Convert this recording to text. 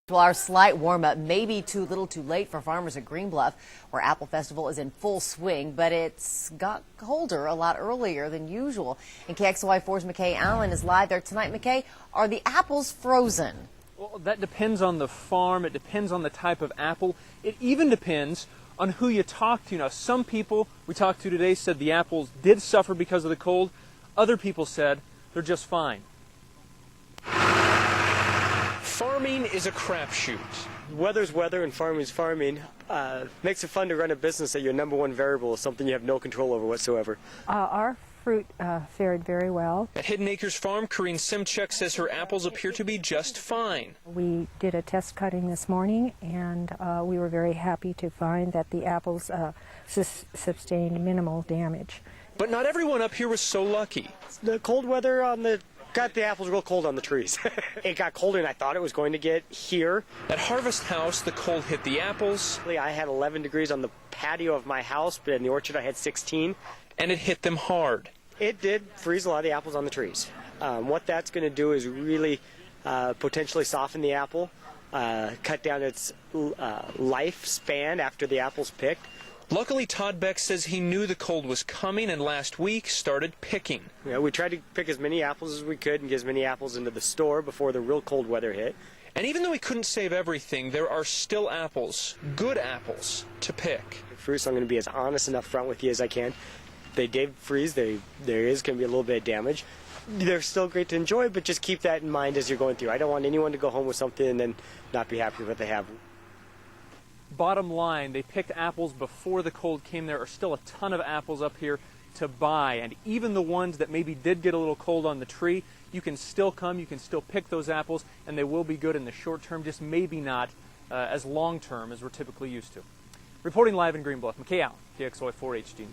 Well, our slight warm-up may be too little too late for farmers at Greenbluff, where Apple Festival is in full swing, but it's got colder a lot earlier than usual. And KXLY4's McKay Allen is live there tonight. McKay, are the apples frozen? Well, that depends on the farm. It depends on the type of apple. It even depends on who you talk to. Now, some people we talked to today said the apples did suffer because of the cold. Other people said they're just fine. Farming is a crapshoot. Weather's weather and farming's farming. Makes it fun to run a business that your number one variable is something you have no control over whatsoever. Our fruit fared very well. At Hidden Acres Farm, Corinne Simchuk says her apples appear to be just fine. We did a test cutting this morning, and we were very happy to find that the apples sustained minimal damage. But not everyone up here was so lucky. The cold weather got the apples real cold on the trees. It got colder than I thought it was going to get here. At Harvest House, the cold hit the apples. I had 11 degrees on the patio of my house, but in the orchard I had 16. And it hit them hard. It did freeze a lot of the apples on the trees. What that's going to do is really potentially soften the apple, cut down its lifespan after the apple's picked. Luckily, Todd Beck says he knew the cold was coming and last week started picking. Yeah, we tried to pick as many apples as we could and get as many apples into the store before the real cold weather hit. And even though we couldn't save everything, there are still apples, good apples, to pick. Fruit, so I'm going to be as honest and upfront with you as I can. They did freeze. There is going to be a little bit of damage. They're still great to enjoy, but just keep that in mind as you're going through. I don't want anyone to go home with something and then not be happy with what they have. Bottom line, they picked apples before the cold came. There are still a ton of apples up here to buy, and even the ones that maybe did get a little cold on the tree, you can still come, you can still pick those apples, and they will be good in the short term, just maybe not as long term as we're typically used to. Reporting live in Greenbluff, McKay Allen, KXLY4 HD News.